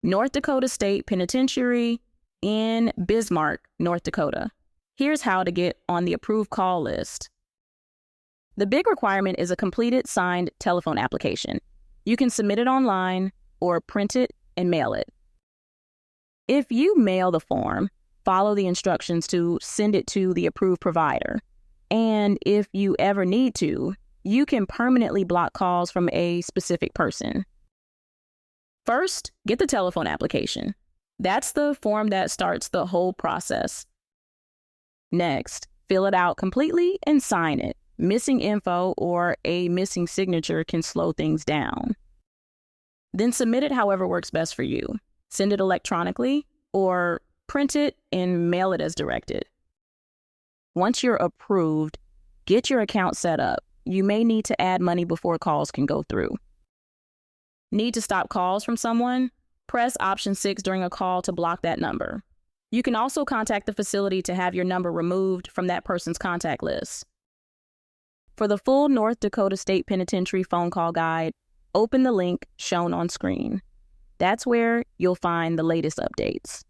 North Dakota State Penitentiary in Bismarck, North Dakota. Here's how to get on the approved call list. The big requirement is a completed signed telephone application. You can submit it online or print it and mail it. If you mail the form, follow the instructions to send it to the approved provider. And if you ever need to, you can permanently block calls from a specific person. First, get the telephone application. That's the form that starts the whole process. Next, fill it out completely and sign it. Missing info or a missing signature can slow things down. Then submit it however works best for you. Send it electronically or print it and mail it as directed. Once you're approved, get your account set up. You may need to add money before calls can go through. Need to stop calls from someone? Press option 6 during a call to block that number. You can also contact the facility to have your number removed from that person's contact list. For the full North Dakota State Penitentiary phone call guide, open the link shown on screen. That's where you'll find the latest updates.